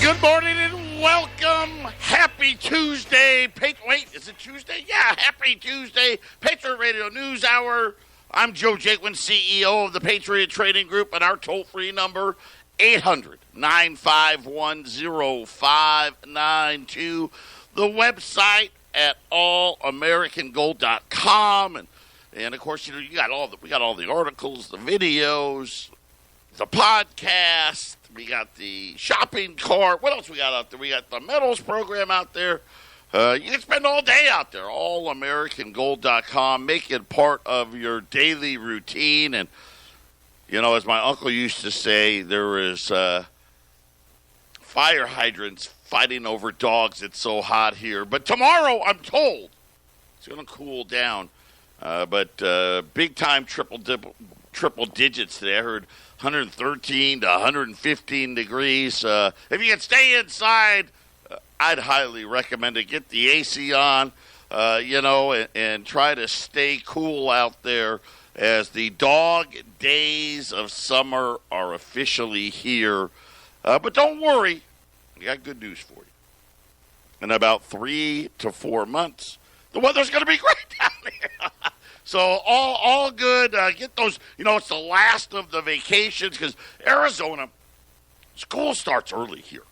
Good morning and welcome. Happy Tuesday. Wait, is it Tuesday? Yeah, happy Tuesday. Patriot Radio News Hour. I'm Joe Jaquin, CEO of the Patriot Trading Group, and our toll-free number, 800-951-0592. The website at allamericangold.com. And of course, we got all the articles, the videos, the podcast. We got the shopping cart. What else we got out there? We got the metals program out there. You can spend all day out there. allamericangold.com. Make it part of your daily routine. And, as my uncle used to say, there is fire hydrants fighting over dogs. It's so hot here. But tomorrow, I'm told, it's going to cool down. But big-time triple digits today. I heard 113 to 115 degrees. If you can stay inside, I'd highly recommend it. Get the AC on, and try to stay cool out there as the dog days of summer are officially here. But don't worry, we got good news for you. In about 3 to 4 months, the weather's going to be great down here. So all good. Get those, it's the last of the vacations because Arizona, school starts early here.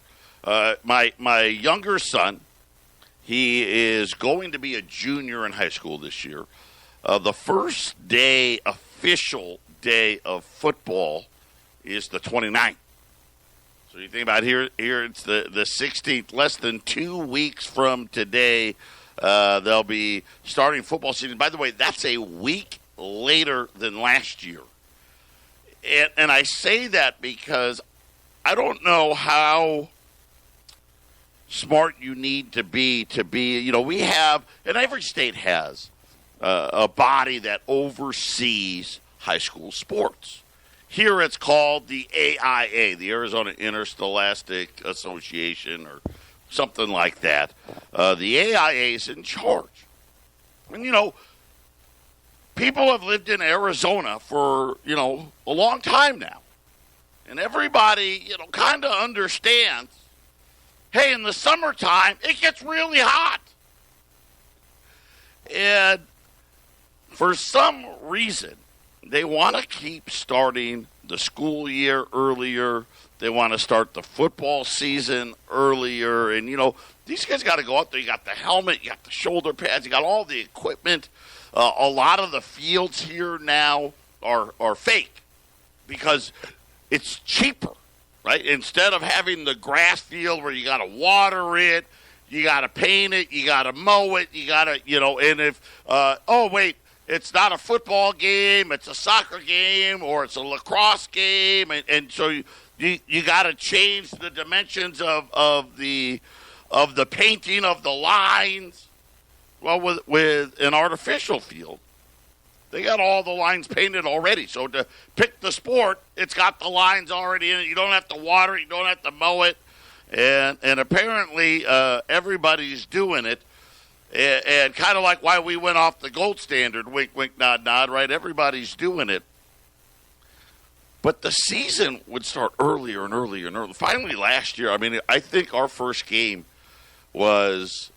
My younger son, he is going to be a junior in high school this year. The first official day of football is the 29th. So you think about here it's the 16th, less than 2 weeks from today. They'll be starting football season. By the way, that's a week later than last year. And I say that because I don't know how smart you need to be, we have, and every state has a body that oversees high school sports. Here it's called the AIA, the Arizona Interscholastic Association, or something like that. The AIA is in charge. And, people have lived in Arizona for, a long time now. And everybody, kind of understands, hey, in the summertime, it gets really hot. And for some reason, they want to keep starting the school year earlier. They want to start the football season earlier. And, these guys got to go out there. You got the helmet, you got the shoulder pads, you got all the equipment. A lot of the fields here now are fake because it's cheaper, right? Instead of having the grass field where you got to water it, you got to paint it, you got to mow it, you got to, and if, it's not a football game, it's a soccer game, or it's a lacrosse game, and so you got to change the dimensions of the painting of the lines. Well, with an artificial field, they got all the lines painted already. So to pick the sport, it's got the lines already in it. You don't have to water it, you don't have to mow it, and apparently everybody's doing it. And kind of like why we went off the gold standard, wink, wink, nod, nod, right? Everybody's doing it. But the season would start earlier and earlier and earlier. Finally, last year, I think our first game was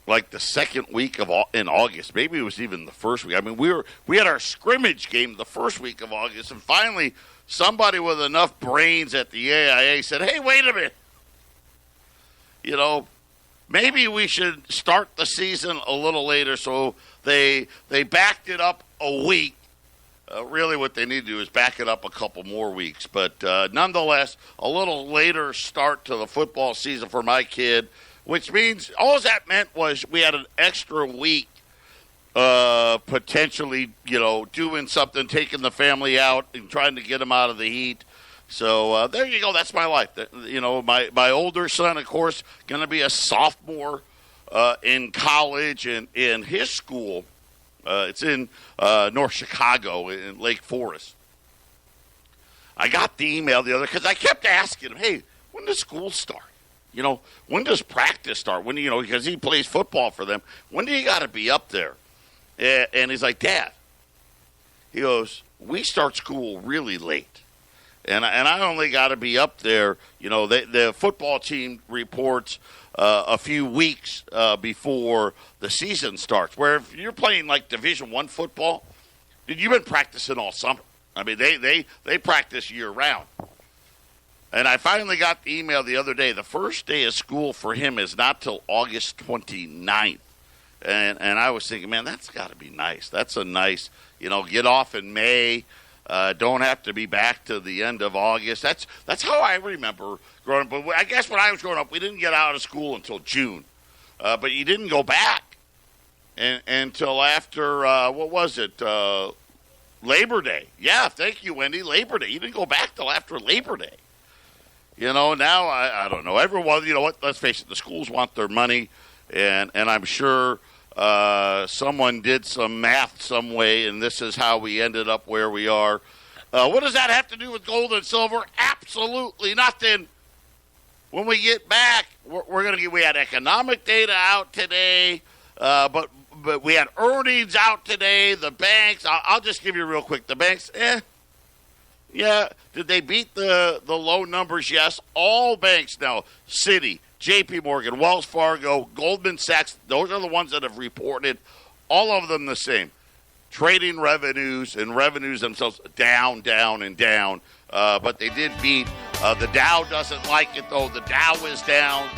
like the second week in August. Maybe it was even the first week. We had our scrimmage game the first week of August, and finally somebody with enough brains at the AIA said, hey, wait a minute. Maybe we should start the season a little later. So they backed it up a week. Really what they need to do is back it up a couple more weeks. But nonetheless, a little later start to the football season for my kid, which means all that meant was we had an extra week potentially, doing something, taking the family out and trying to get them out of the heat. So there you go. That's my life. My older son, of course, going to be a sophomore in college, and in his school, it's in North Chicago in Lake Forest. I got the email the other because I kept asking him, hey, when does school start? When does practice start? When because he plays football for them. When do you got to be up there? And he's like, Dad, he goes, we start school really late. And I only got to be up there. The football team reports a few weeks before the season starts. Where if you're playing like Division I football, dude, you've been practicing all summer. I mean, they practice year round. And I finally got the email the other day. The first day of school for him is not till August 29th. And I was thinking, man, that's got to be nice. That's a nice, get off in May. Don't have to be back to the end of August. That's how I remember growing up. But I guess when I was growing up, we didn't get out of school until June. But you didn't go back until after, what was it, Labor Day. Yeah, thank you, Wendy, Labor Day. You didn't go back till after Labor Day. Now I don't know. Everyone, what? Let's face it, the schools want their money, and I'm sure someone did some math some way, and this is how we ended up where we are. What does that have to do with gold and silver? Absolutely nothing. When we get back, we had economic data out today, but we had earnings out today. The banks, I'll just give you real quick. The banks, yeah. Did they beat the low numbers? Yes. All banks now, Citi, J.P. Morgan, Wells Fargo, Goldman Sachs, those are the ones that have reported, all of them the same. Trading revenues and revenues themselves down, down, and down. But they did beat. The Dow doesn't like it, though. The Dow is down.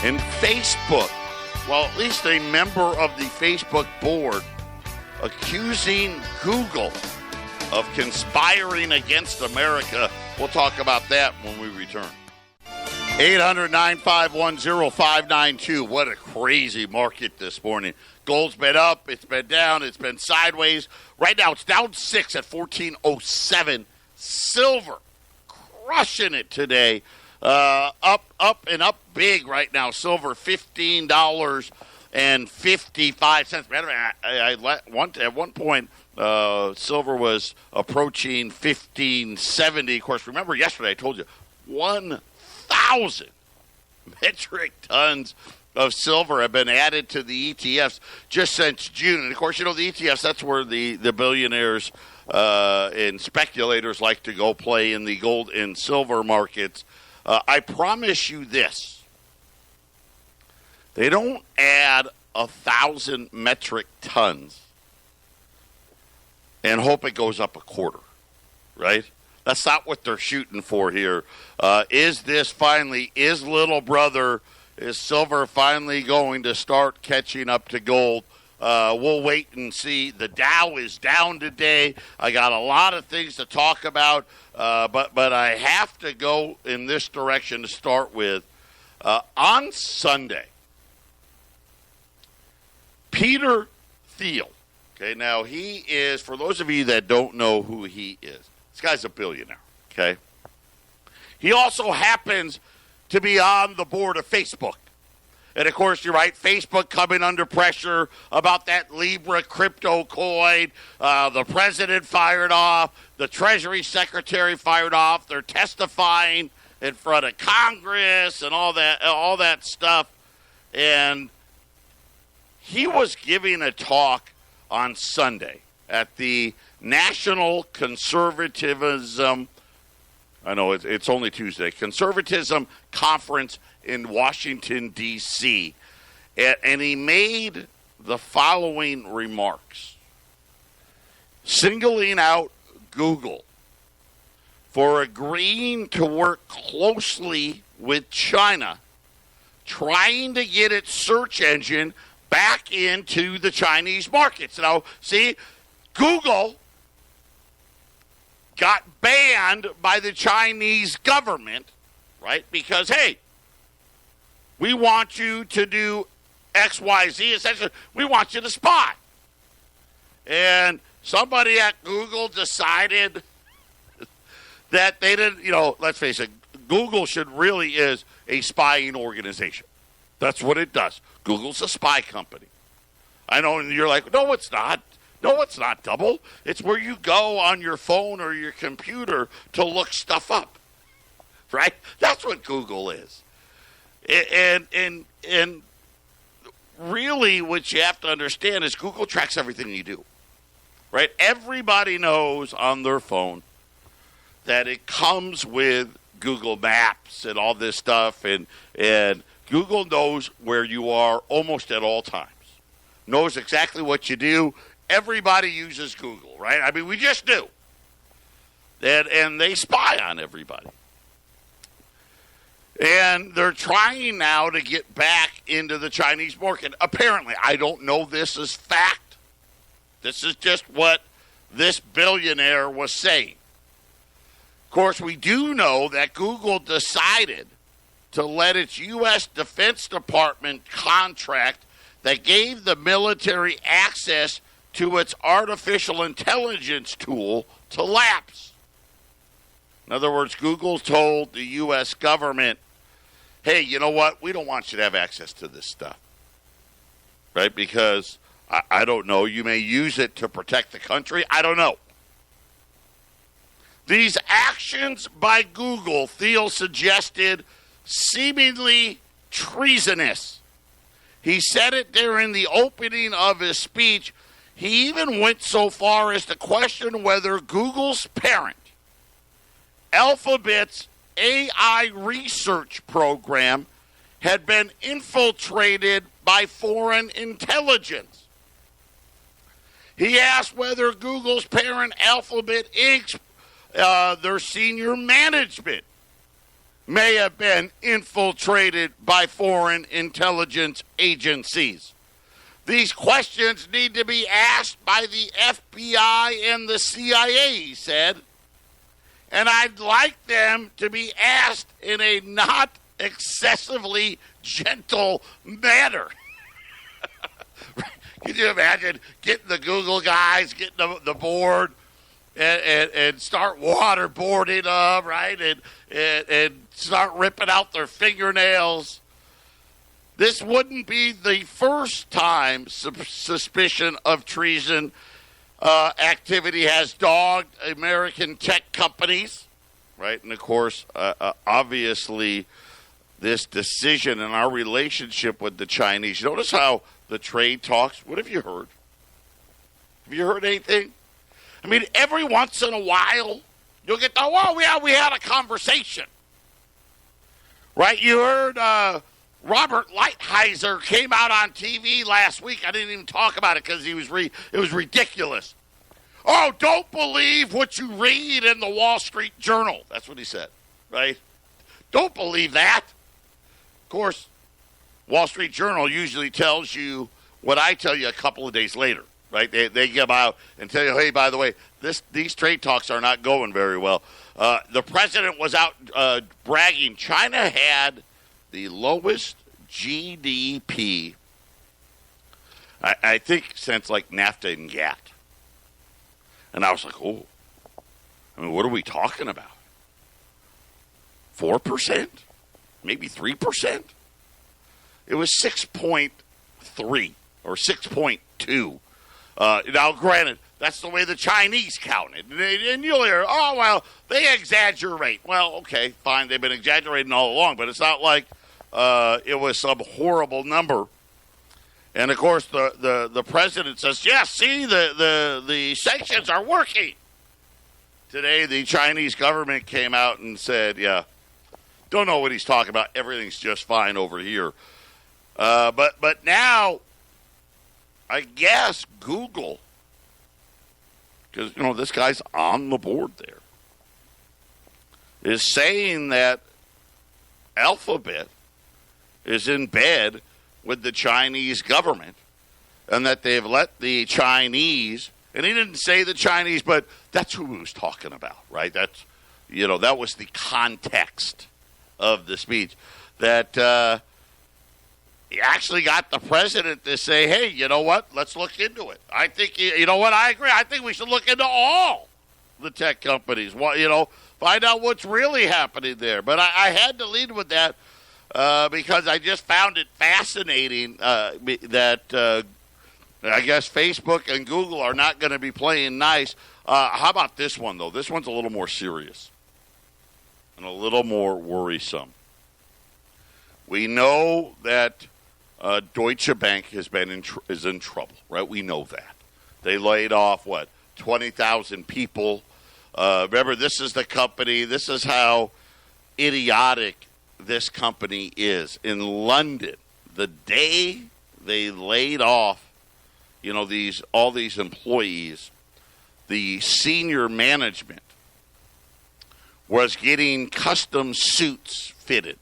And Facebook, well, at least a member of the Facebook board accusing Google of conspiring against America. We'll talk about that when we return. 800-951-0592. What a crazy market this morning. Gold's been up, it's been down, it's been sideways. Right now it's down 6 at 14.07. Silver crushing it today. Up and up big right now. Silver $15.55. Matter of fact, at one point, silver was approaching $15.70. Of course, remember yesterday I told you 1,000 metric tons of silver have been added to the ETFs just since June. And, of course, the ETFs, that's where the billionaires and speculators like to go play in the gold and silver markets. I promise you this. They don't add 1,000 metric tons and hope it goes up a quarter, right? That's not what they're shooting for here. Is little brother, is silver finally going to start catching up to gold? We'll wait and see. The Dow is down today. I got a lot of things to talk about, but I have to go in this direction to start with. On Sunday, Peter Thiel. Okay, now he is, for those of you that don't know who he is, this guy's a billionaire, okay? He also happens to be on the board of Facebook. And, of course, you're right, Facebook coming under pressure about that Libra crypto coin. The president fired off. The Treasury Secretary fired off. They're testifying in front of Congress and all that stuff. And he was giving a talk on Sunday at the National Conservatism, I know it's only Tuesday, Conservatism Conference in Washington, D.C., and he made the following remarks, singling out Google for agreeing to work closely with China, trying to get its search engine back into the Chinese markets. Now, see, Google got banned by the Chinese government, right? Because, hey, we want you to do X, Y, Z. Essentially, we want you to spy. And somebody at Google decided that they didn't, let's face it, Google really is a spying organization. That's what it does. Google's a spy company. I know, and you're like, no, it's not. No, it's not, Double. It's where you go on your phone or your computer to look stuff up, right? That's what Google is. And really what you have to understand is Google tracks everything you do, right? Everybody knows on their phone that it comes with Google Maps and all this stuff, and Google knows where you are almost at all times, knows exactly what you do. Everybody uses Google, right? I mean, we just do. And they spy on everybody. And they're trying now to get back into the Chinese market. Apparently, I don't know this is fact. This is just what this billionaire was saying. Of course, we do know that Google decided to let its U.S. Defense Department contract that gave the military access to its artificial intelligence tool to lapse. In other words, Google told the U.S. government, hey, you know what? We don't want you to have access to this stuff, right? Because, I don't know, you may use it to protect the country. I don't know. These actions by Google, Thiel suggested, seemingly treasonous. He said it during the opening of his speech. He even went so far as to question whether Google's parent, Alphabet's AI research program, had been infiltrated by foreign intelligence. He asked whether Google's parent, Alphabet Inc., their senior management, may have been infiltrated by foreign intelligence agencies. These questions need to be asked by the FBI and the CIA, he said. And I'd like them to be asked in a not excessively gentle manner. Can you imagine getting the Google guys, getting the board, and start waterboarding them, right? And start ripping out their fingernails. This wouldn't be the first time suspicion of treason activity has dogged American tech companies, right? And, of course, obviously, this decision and our relationship with the Chinese. Notice how the trade talks, what have you heard? Have you heard anything? I mean, every once in a while, you'll get we had a conversation, right? You heard Robert Lighthizer came out on TV last week. I didn't even talk about it because it was ridiculous. Oh, don't believe what you read in the Wall Street Journal. That's what he said, right? Don't believe that. Of course, Wall Street Journal usually tells you what I tell you a couple of days later, right? They come out and tell you, hey, by the way, these trade talks are not going very well. The president was out bragging. China had the lowest GDP, I think, since like NAFTA and GATT. And I was like, oh, I mean, what are we talking about? 4%? Maybe 3%? It was 6.3 or 6.2. Now, granted, that's the way the Chinese counted. And you'll hear, oh, well, they exaggerate. Well, okay, fine. They've been exaggerating all along, but it's not like it was some horrible number. And, of course, the president says, yes, see, the sanctions are working. Today, the Chinese government came out and said, yeah, don't know what he's talking about. Everything's just fine over here. But now, I guess Google, because, this guy's on the board there, is saying that Alphabet is in bed with the Chinese government and that they've let the Chinese, and he didn't say the Chinese, but that's who he was talking about, right? That's, that was the context of the speech, that he actually got the president to say, hey, you know what? Let's look into it. I think, you know what? I agree. I think we should look into all the tech companies, find out what's really happening there. But I had to lead with that because I just found it fascinating that I guess Facebook and Google are not going to be playing nice. How about this one, though? This one's a little more serious and a little more worrisome. We know that Deutsche Bank is in trouble, right? We know that. They laid off, 20,000 people Remember, this is the company. This is how idiotic this company is. In London, the day they laid off, all these employees, the senior management was getting custom suits fitted.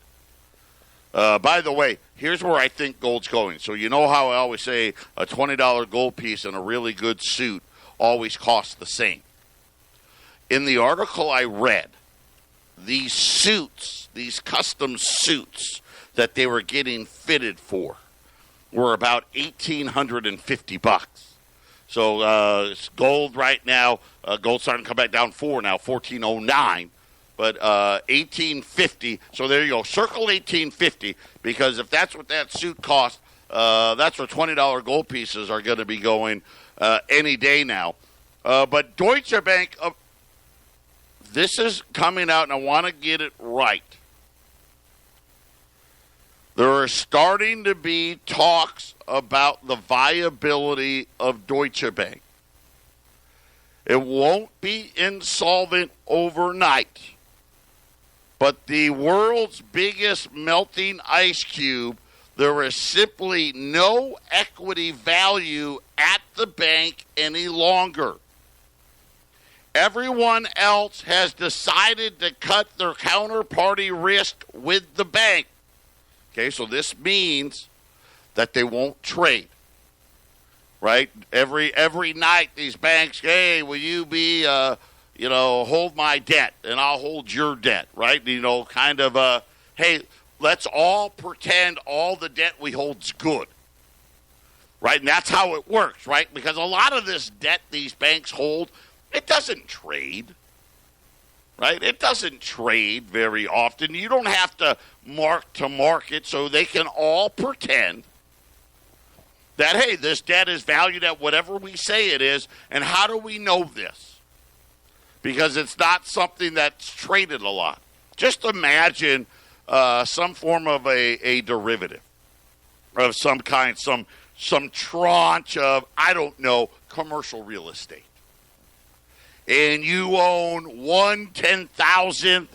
By the way, here's where I think gold's going. So you know how I always say a $20 gold piece and a really good suit always cost the same. In the article I read, these suits, these custom suits that they were getting fitted for were about $1,850. So gold right now, gold's starting to come back down now, 1409. But 1850. So there you go. Circle 1850 because if that's what that suit cost, that's where $20 gold pieces are going to be going any day now. But Deutsche Bank, this is coming out, and I want to get it right. There are starting to be talks about the viability of Deutsche Bank. It won't be insolvent overnight. But the world's biggest melting ice cube, there is simply no equity value at the bank any longer. Everyone else has decided to cut their counterparty risk with the bank. Okay, so this means that they won't trade. Right? Every night these banks, hey, will you be hold my debt and I'll hold your debt, right? Hey, let's all pretend all the debt we hold's good, right? And that's how it works, right? Because a lot of this debt these banks hold, it doesn't trade, right? It doesn't trade very often. You don't have to mark to market, so they can all pretend that, hey, this debt is valued at whatever we say it is, and how do we know this? Because it's not something that's traded a lot. Just imagine some form of a derivative of some kind, some tranche of, I don't know, commercial real estate. And you own 1/10,000th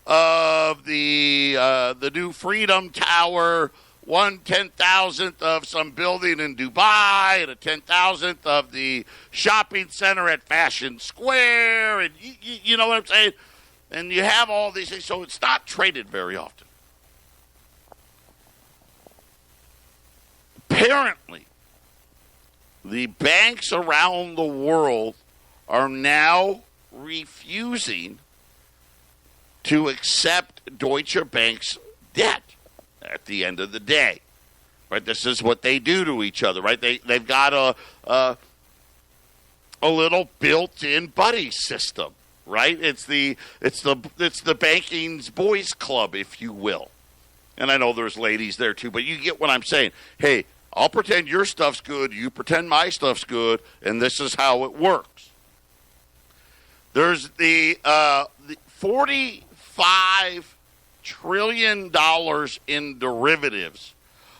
of the new Freedom Tower, 1/10,000th of some building in Dubai, and a 10,000th of the shopping center at Fashion Square, and you know what I'm saying? And you have all these things, so it's not traded very often. Apparently, the banks around the world are now refusing to accept Deutsche Bank's debt at the end of the day. Right? This is what they do to each other, right? They've got a little built-in buddy system, right? It's the banking's boys club, if you will. And I know there's ladies there too, but you get what I'm saying. Hey, I'll pretend your stuff's good, you pretend my stuff's good, and this is how it works. There's the $45 trillion in derivatives,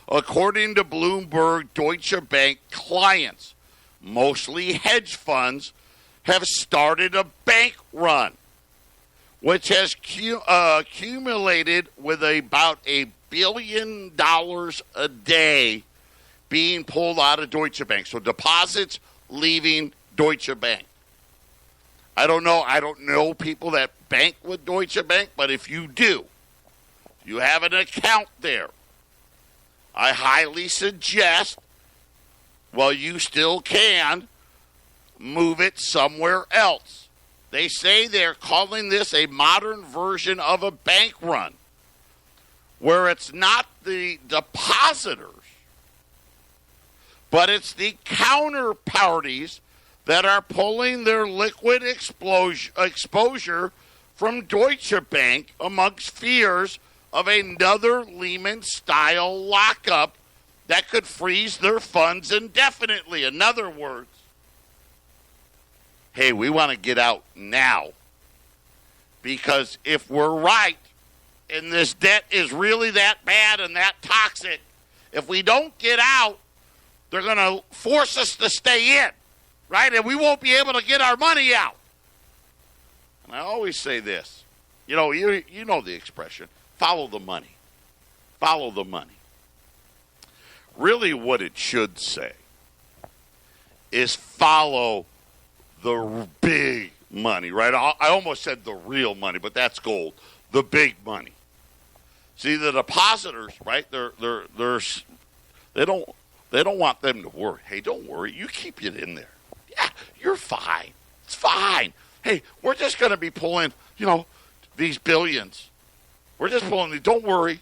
according to Bloomberg. Deutsche Bank clients, mostly hedge funds, have started a bank run, which has accumulated with about $1 billion a day being pulled out of Deutsche Bank. So deposits leaving Deutsche Bank. I don't know people that bank with Deutsche Bank, but if you do, you have an account there, I highly suggest, while you still can, move it somewhere else. They say they're calling this a modern version of a bank run, where it's not the depositors, but it's the counterparties that are pulling their liquid exposure from Deutsche Bank amongst fears of another Lehman-style lockup that could freeze their funds indefinitely. In other words, hey, we want to get out now, because if we're right and this debt is really that bad and that toxic, if we don't get out, they're going to force us to stay in, right? And we won't be able to get our money out. And I always say this. You know the expression, follow the money. Follow the money. Really what it should say is follow the big money, right? I almost said the real money, but that's gold. The big money. See, the depositors, right? They don't want them to worry. Hey, don't worry. You keep it in there. Yeah, you're fine. It's fine. Hey, we're just going to be pulling, these billions. We're just pulling. Don't worry.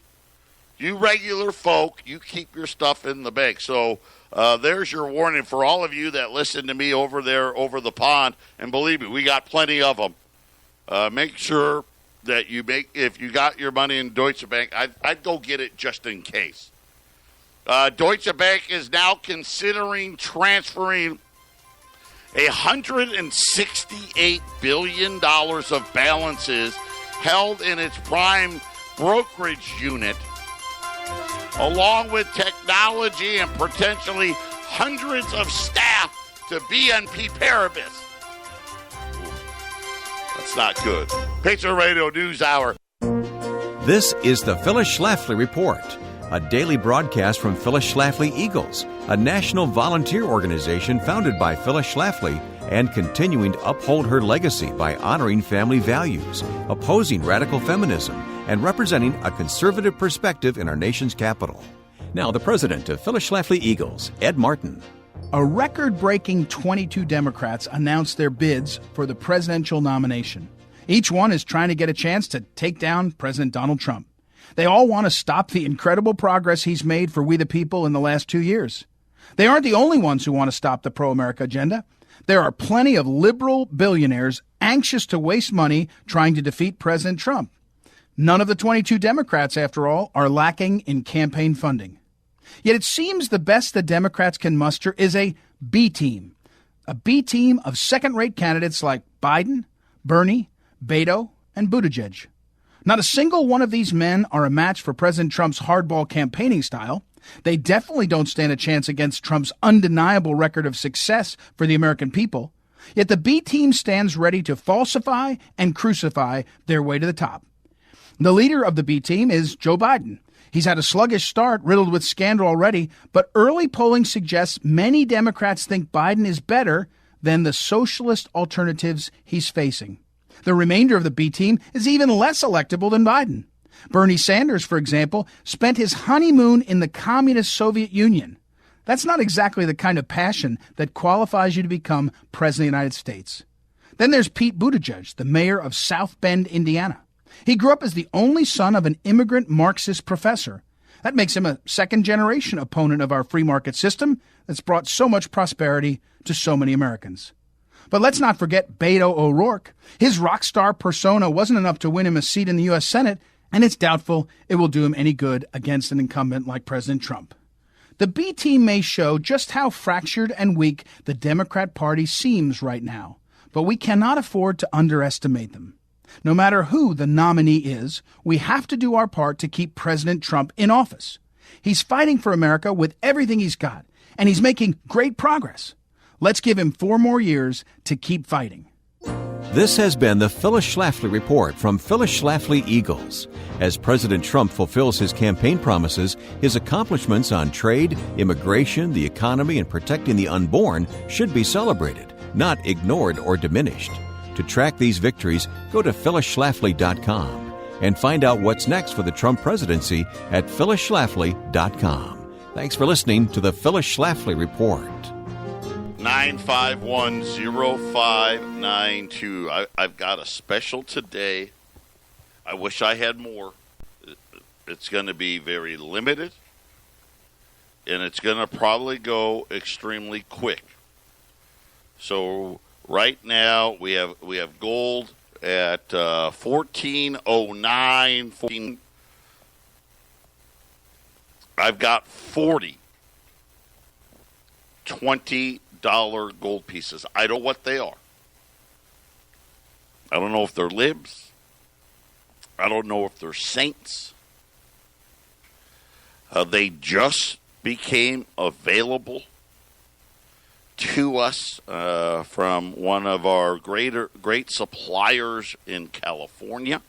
You regular folk, you keep your stuff in the bank. So there's your warning for all of you that listen to me over there, over the pond. And believe me, we got plenty of them. Make sure that if you got your money in Deutsche Bank, I'd go get it just in case. Deutsche Bank is now considering transferring $168 billion of balances held in its prime brokerage unit, along with technology and potentially hundreds of staff to BNP Paribas. That's not good. Patriot Radio News Hour. This is the Phyllis Schlafly Report, a daily broadcast from Phyllis Schlafly Eagles, a national volunteer organization founded by Phyllis Schlafly and continuing to uphold her legacy by honoring family values, opposing radical feminism, and representing a conservative perspective in our nation's capital. Now, the president of Phyllis Schlafly Eagles, Ed Martin. A record-breaking 22 Democrats announced their bids for the presidential nomination. Each one is trying to get a chance to take down President Donald Trump. They all want to stop the incredible progress he's made for we the people in the last 2 years. They aren't the only ones who want to stop the pro-America agenda. There are plenty of liberal billionaires anxious to waste money trying to defeat President Trump. None of the 22 Democrats, after all, are lacking in campaign funding. Yet it seems the best the Democrats can muster is a B team. A B team of second-rate candidates like Biden, Bernie, Beto, and Buttigieg. Not a single one of these men are a match for President Trump's hardball campaigning style. They definitely don't stand a chance against Trump's undeniable record of success for the American people. Yet the B team stands ready to falsify and crucify their way to the top. The leader of the B team is Joe Biden. He's had a sluggish start, riddled with scandal already, but early polling suggests many Democrats think Biden is better than the socialist alternatives he's facing. The remainder of the B team is even less electable than Biden. Bernie Sanders, for example, spent his honeymoon in the communist Soviet Union. That's not exactly the kind of passion that qualifies you to become president of the United States. Then there's Pete Buttigieg, the mayor of South Bend, Indiana. He grew up as the only son of an immigrant Marxist professor. That makes him a second-generation opponent of our free market system that's brought so much prosperity to so many Americans. But let's not forget Beto O'Rourke. His rock star persona wasn't enough to win him a seat in the U.S. Senate, and it's doubtful it will do him any good against an incumbent like President Trump. The B team may show just how fractured and weak the Democrat Party seems right now, but we cannot afford to underestimate them. No matter who the nominee is, we have to do our part to keep President Trump in office. He's fighting for America with everything he's got, and he's making great progress. Let's give him 4 more years to keep fighting. This has been the Phyllis Schlafly Report from Phyllis Schlafly Eagles. As President Trump fulfills his campaign promises, his accomplishments on trade, immigration, the economy, and protecting the unborn should be celebrated, not ignored or diminished. To track these victories, go to phyllisschlafly.com and find out what's next for the Trump presidency at phyllisschlafly.com. Thanks for listening to the Phyllis Schlafly Report. 9510592. I've got a special today. I wish I had more. It's going to be very limited, and it's going to probably go extremely quick. So right now we have gold at 1409. I've got 40 $20 gold pieces. I don't know what they are. I don't know if they're libs. I don't know if they're saints. They just became available to us from one of our great suppliers in California.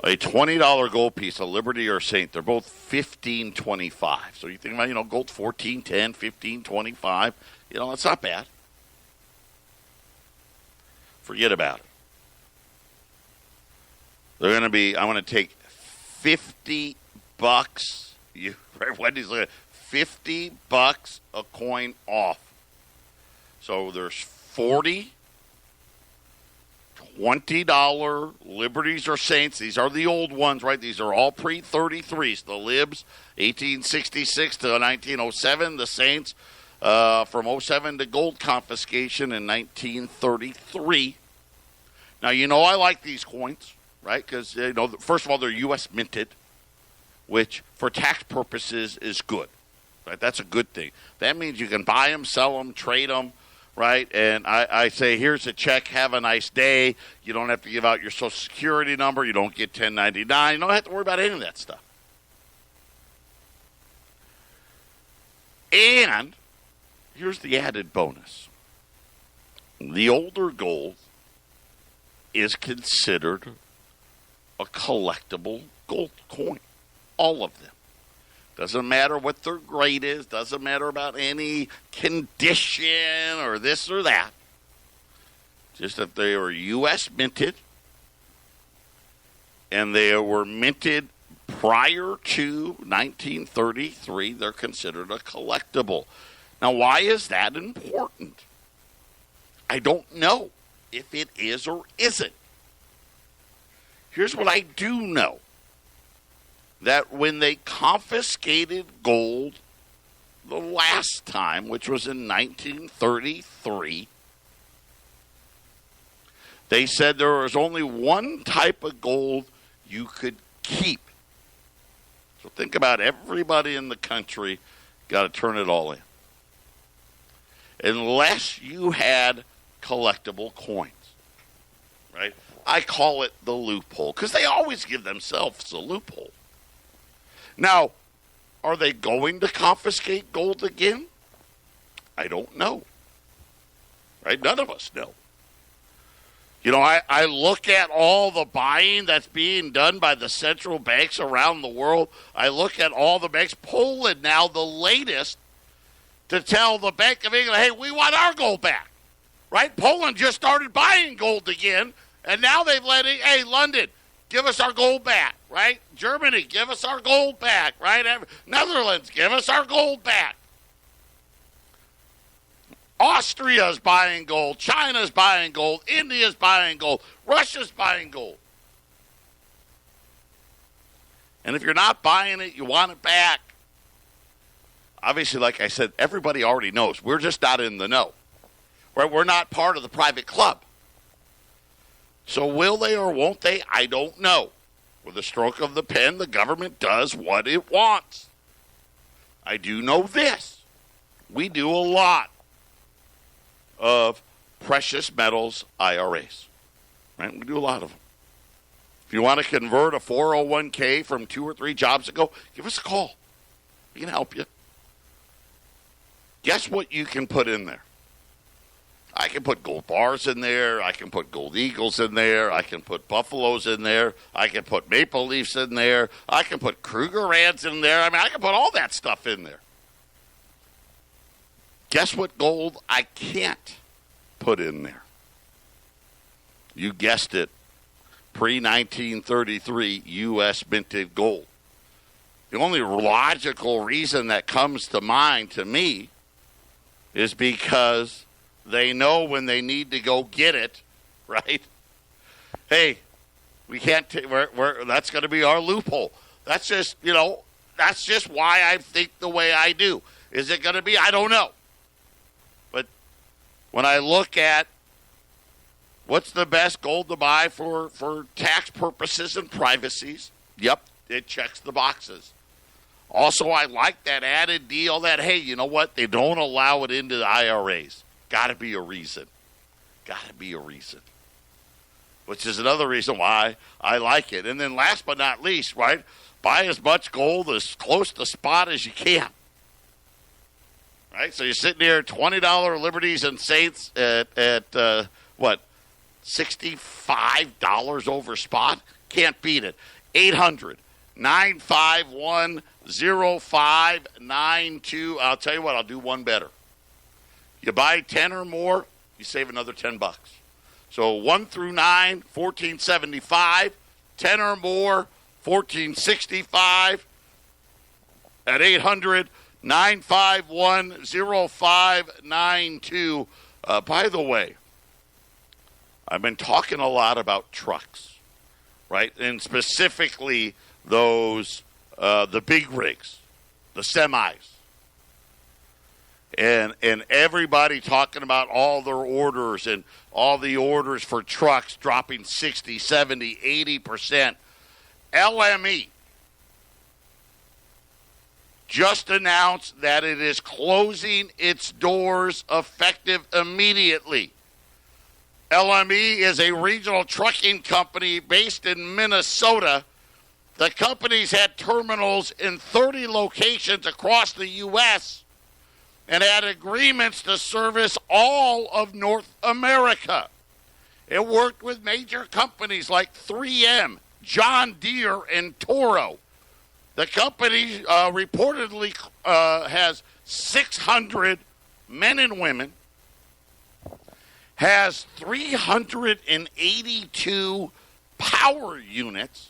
A $20 gold piece, a Liberty or Saint, they're both $15.25. So you think about, gold's $14.10, $15.25. That's not bad. Forget about it. They're going to be, I'm going to take $50. Wendy's looking at $50 a coin off. So there's 40 $20 Liberties or Saints. These are the old ones, right? These are all pre-33s. The Libs, 1866 to 1907. The Saints, from 07 to gold confiscation in 1933. Now, I like these coins, right? Because, first of all, they're U.S. minted, which for tax purposes is good, right? That's a good thing. That means you can buy them, sell them, trade them, right? And I say, here's a check, have a nice day. You don't have to give out your Social Security number. You don't get 1099. You don't have to worry about any of that stuff. And here's the added bonus. The older gold is considered a collectible gold coin. All of them. Doesn't matter what their grade is. Doesn't matter about any condition or this or that. Just that they are U.S. minted. And they were minted prior to 1933. They're considered a collectible. Now, why is that important? I don't know if it is or isn't. Here's what I do know. That when they confiscated gold the last time, which was in 1933, they said there was only one type of gold you could keep. So think about everybody in the country got to turn it all in. Unless you had collectible coins, right? I call it the loophole because they always give themselves a loophole. Now, are they going to confiscate gold again? I don't know. Right? None of us know. I look at all the buying that's being done by the central banks around the world. I look at all the banks. Poland now, the latest, to tell the Bank of England, hey, we want our gold back. Right? Poland just started buying gold again, and now they've let it, hey, London, give us our gold back, right? Germany, give us our gold back, right? Netherlands, give us our gold back. Austria's buying gold. China's buying gold. India's buying gold. Russia's buying gold. And if you're not buying it, you want it back. Obviously, like I said, everybody already knows. We're just not in the know. Right? We're not part of the private club. So will they or won't they? I don't know. With a stroke of the pen, the government does what it wants. I do know this. We do a lot of precious metals IRAs. Right? We do a lot of them. If you want to convert a 401k from 2 or 3 jobs ago, give us a call. We can help you. Guess what you can put in there? I can put gold bars in there. I can put gold eagles in there. I can put buffaloes in there. I can put maple leafs in there. I can put Krugerrands in there. I can put all that stuff in there. Guess what gold I can't put in there? You guessed it. Pre-1933 U.S. minted gold. The only logical reason that comes to mind to me is because they know when they need to go get it, right? Hey, we can't. That's going to be our loophole. That's just, that's just why I think the way I do. Is it going to be? I don't know. But when I look at what's the best gold to buy for tax purposes and privacies, yep, it checks the boxes. Also, I like that added deal that, hey, you know what? They don't allow it into the IRAs. Got to be a reason. Got to be a reason. Which is another reason why I like it. And then last but not least, right, buy as much gold as close to spot as you can. Right? So you're sitting there, $20 Liberties and Saints at what, $65 over spot? Can't beat it. 800-951-0592. I'll tell you what, I'll do one better. You buy 10 or more, you save another $10. So 1 through 9, $14.75. 10 or more, $14.65. At 800-951-0592. By the way, I've been talking a lot about trucks, right? And specifically those, the big rigs, the semis. And everybody talking about all their orders and all the orders for trucks dropping 60, 70, 80%. LME just announced that it is closing its doors effective immediately. LME is a regional trucking company based in Minnesota. The company's had terminals in 30 locations across the U.S. and had agreements to service all of North America. It worked with major companies like 3M, John Deere, and Toro. The company reportedly has 600 men and women, has 382 power units,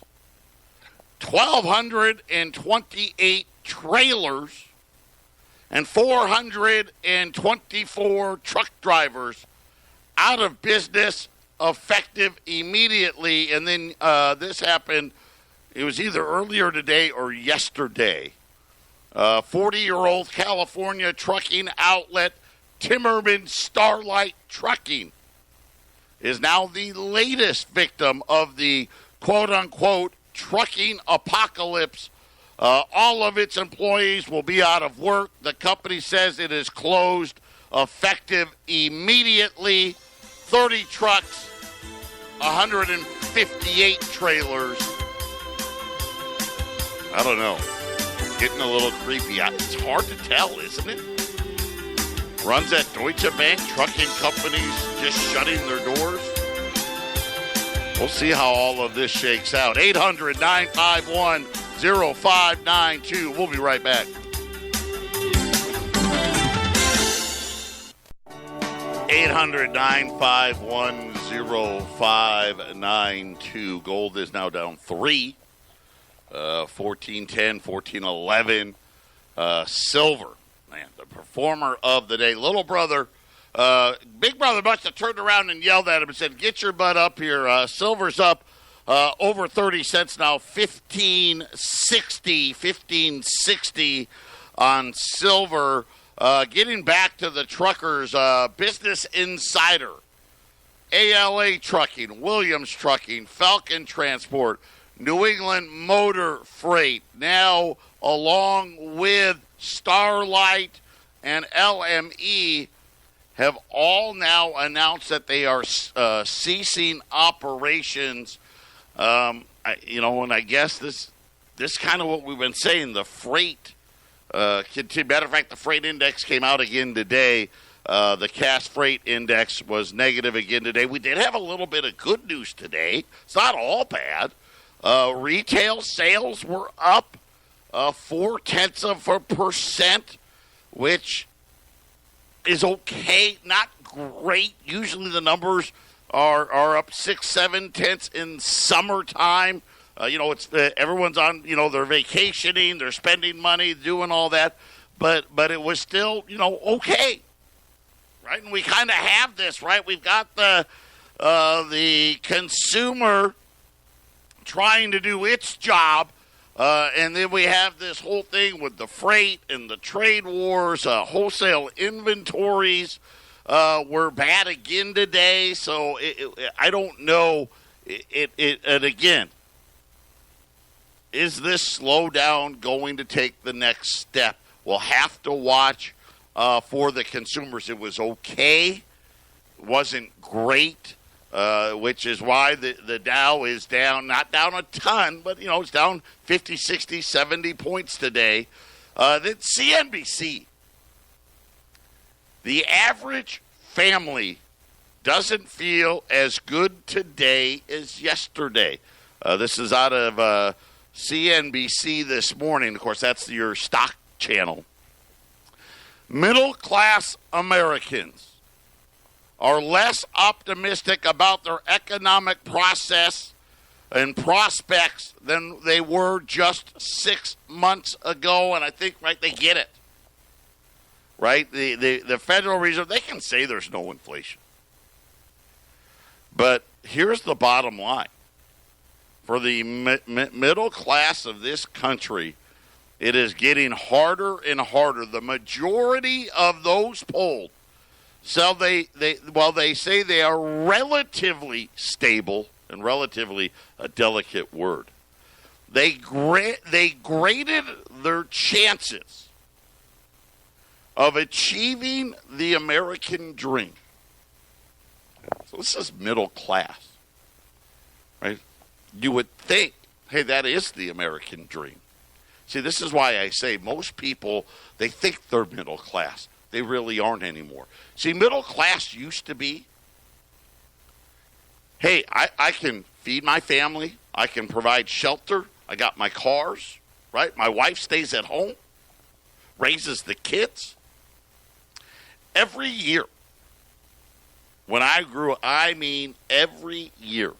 1,228 trailers, and 424 truck drivers out of business effective immediately. And then this happened, it was either earlier today or yesterday. 40-year-old California trucking outlet Timmerman Starlight Trucking is now the latest victim of the quote-unquote trucking apocalypse. All of its employees will be out of work. The company says it is closed effective immediately. 30 trucks, 158 trailers. I don't know. Getting a little creepy. It's hard to tell, isn't it? Runs at Deutsche Bank, trucking companies just shutting their doors. We'll see how all of this shakes out. 800-951-0592. We'll be right back. 800-951-0592. Gold is now down 3. 14.10, 14.11. Silver, man, the performer of the day. Little brother, big brother must have turned around and yelled at him and said, "Get your butt up here." Silver's up over 30 cents now, 15.60 on silver. Getting back to the truckers, Business Insider, ALA Trucking, Williams Trucking, Falcon Transport, New England Motor Freight, now along with Starlight and LME, have all now announced that they are ceasing operations. And I guess this kind of what we've been saying, the freight, matter of fact, the freight index came out again today. The Cass Freight Index was negative again today. We did have a little bit of good news today. It's not all bad. Retail sales were up 0.4%, which is okay, not great. Usually the numbers are up 6-7 in summertime. It's everyone's on. They're vacationing, they're spending money, doing all that, but it was still okay, right? And we kind of have this, right? We've got the consumer trying to do its job, and then we have this whole thing with the freight and the trade wars. Wholesale inventories were bad again today, so I don't know. And again, is this slowdown going to take the next step? We'll have to watch for the consumers. It was okay, wasn't great. Which is why the Dow is down, not down a ton, but, it's down 50, 60, 70 points today. Then CNBC The average family doesn't feel as good today as yesterday. This is out of CNBC this morning. Of course, that's your stock channel. Middle-class Americans are less optimistic about their economic process and prospects than they were just 6 months ago, and I think, right, they get it. Right? The Federal Reserve, they can say there's no inflation. But here's the bottom line. For the middle class of this country, it is getting harder and harder. The majority of those polled, so they say they are relatively stable, and relatively a delicate word. They graded their chances of achieving the American dream. So this is middle class, right? You would think, hey, that is the American dream. See, this is why I say most people, they think they're middle class. They really aren't anymore. See, middle class used to be, hey, I can feed my family. I can provide shelter. I got my cars, right? My wife stays at home, raises the kids. Every year, when I grew up, I mean every year,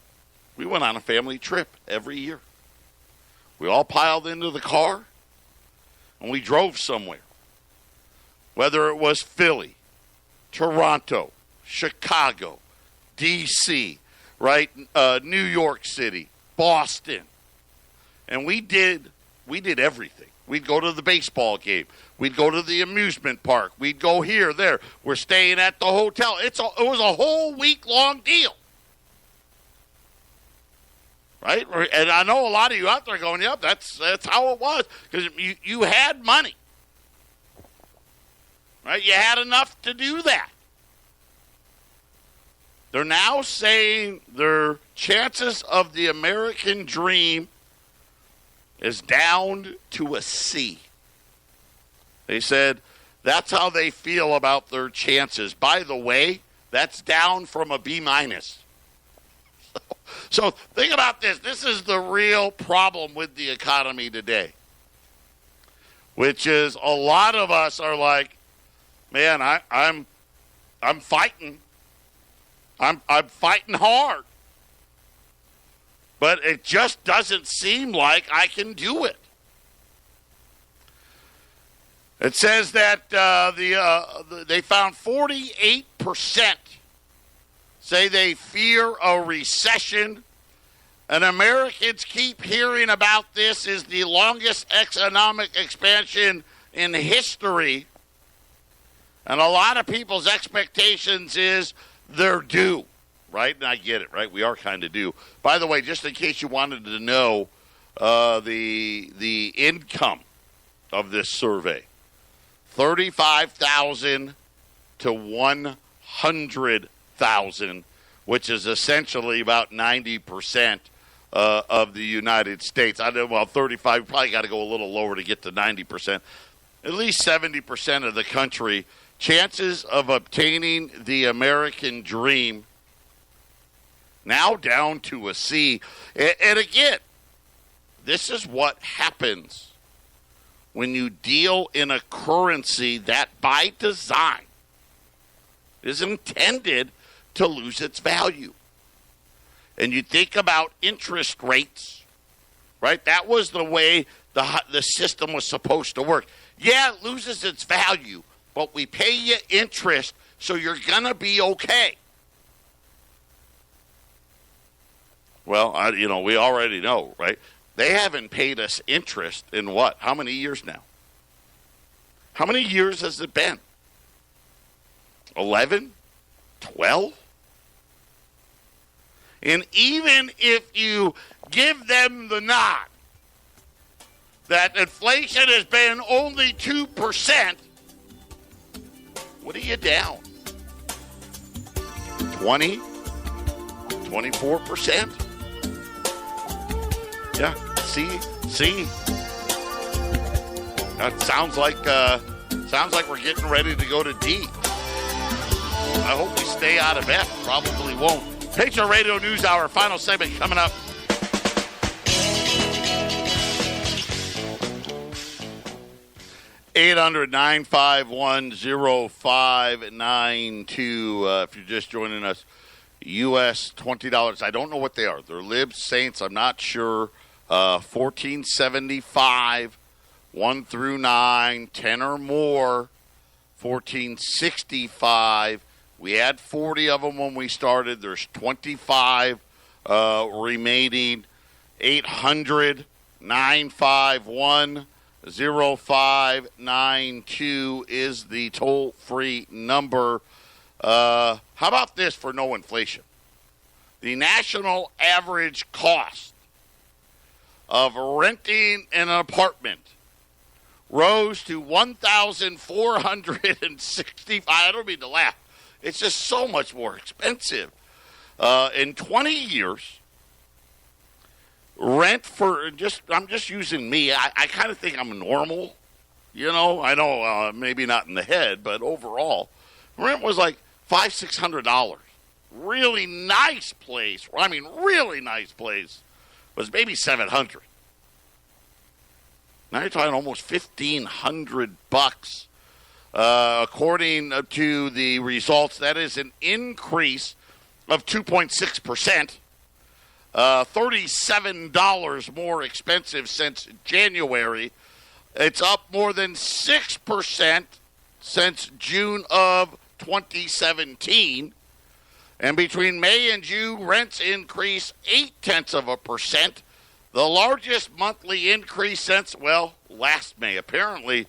we went on a family trip every year. We all piled into the car, and we drove somewhere. Whether it was Philly, Toronto, Chicago, D.C., right, New York City, Boston. And we did everything. We'd go to the baseball game. We'd go to the amusement park. We'd go here, there. We're staying at the hotel. It was a whole week-long deal. Right? And I know a lot of you out there going, yep, that's how it was. Because you had money. Right? You had enough to do that. They're now saying their chances of the American dream is down to a C. They said that's how they feel about their chances. By the way, that's down from a B-. So think about this. This is the real problem with the economy today, which is a lot of us are like, man, I'm fighting. I'm fighting hard. But it just doesn't seem like I can do it. It says that they found 48% say they fear a recession. And Americans keep hearing about this is the longest economic expansion in history. And a lot of people's expectations is they're due, right? And I get it, right? We are kind of due. By the way, just in case you wanted to know the income of this survey, $35,000 to $100,000, which is essentially about 90% of the United States. I know, well, 35, you probably got to go a little lower to get to 90%. At least 70% of the country, chances of obtaining the American dream now down to a C. And again, this is what happens when you deal in a currency that by design is intended to lose its value. And you think about interest rates, right? That was the way the system was supposed to work. Yeah, it loses its value, but we pay you interest, so you're going to be okay. Well, we already know, right? They haven't paid us interest in what? How many years now? How many years has it been? 11? 12? And even if you give them the nod that inflation has been only 2%, what are you down? 20? 24%? Yeah, see. That sounds like we're getting ready to go to D. I hope we stay out of it. Probably won't. Patriot Radio News Hour, final segment coming up. $800-951-0592. If you're just joining us, U.S. $20. I don't know what they are. They're Libs, Saints. I'm not sure. 1475, 1 through 9, 10 or more. 1465. We had 40 of them when we started. There's 25 remaining. 800-951-0592 is the toll-free number. How about this for no inflation? The national average cost of renting an apartment rose to $1,465. I don't mean to laugh. It's just so much more expensive. In 20 years, rent for I'm just using me. I kind of think I'm normal. You know, I know maybe not in the head, but overall, rent was like $500-600. Really nice place. I mean, really nice place was maybe $700. Now you're talking almost $1,500. According to the results, that is an increase of 2.6%. $37 more expensive since January. It's up more than 6% since June of 2017. And between May and June, rents increased 0.8%. The largest monthly increase since, last May. Apparently,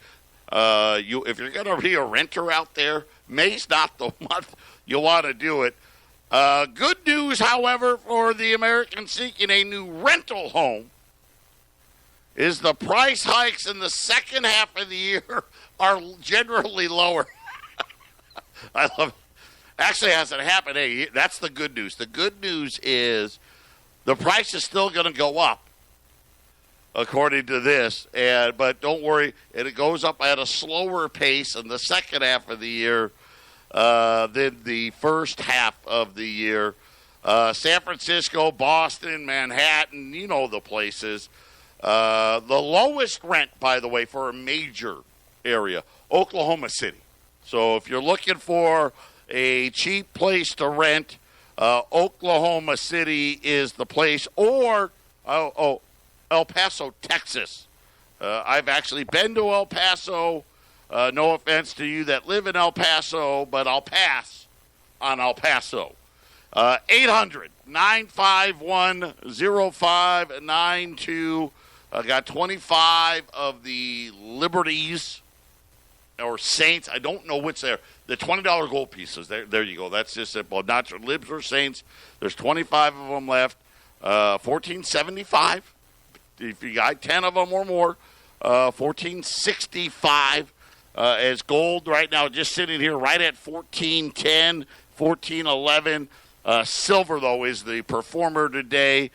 if you're going to be a renter out there, May's not the month you want to do it. Good news, however, for the American seeking a new rental home is the price hikes in the second half of the year are generally lower. I love it. Actually, it hasn't happened. Hey, that's the good news. The good news is the price is still going to go up, according to this. But don't worry, it goes up at a slower pace in the second half of the year than the first half of the year. San Francisco, Boston, Manhattan, you know the places. The lowest rent, by the way, for a major area, Oklahoma City. So if you're looking for a cheap place to rent, Oklahoma City is the place. Or, El Paso, Texas. I've actually been to El Paso. No offense to you that live in El Paso, but I'll pass on El Paso. 800-951-0592. Got 25 of the Liberties or Saints. I don't know which they're. The $20 gold pieces. There you go. That's just simple. Not your Libs or Saints. There's 25 of them left. $14.75. If you got 10 of them or more, $14.65 as gold right now, just sitting here right at $14.10, $14.11. Silver, though, is the performer today.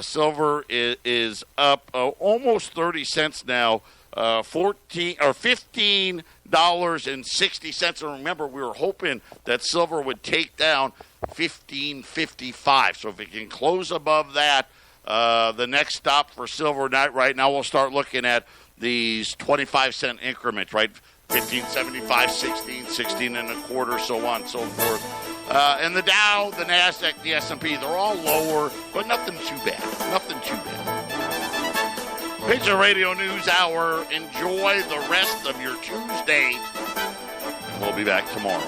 Silver is up almost 30 cents now, $15.60. And remember, we were hoping that silver would take down $15.55. So if it can close above that, the next stop for silver right now, we'll start looking at these 25-cent increments, right? 15.75, 16 and a quarter, so on and so forth. And the Dow, the NASDAQ, the S&P, they're all lower, but nothing too bad. Nothing too bad. Patriot Radio News Hour. Enjoy the rest of your Tuesday. We'll be back tomorrow.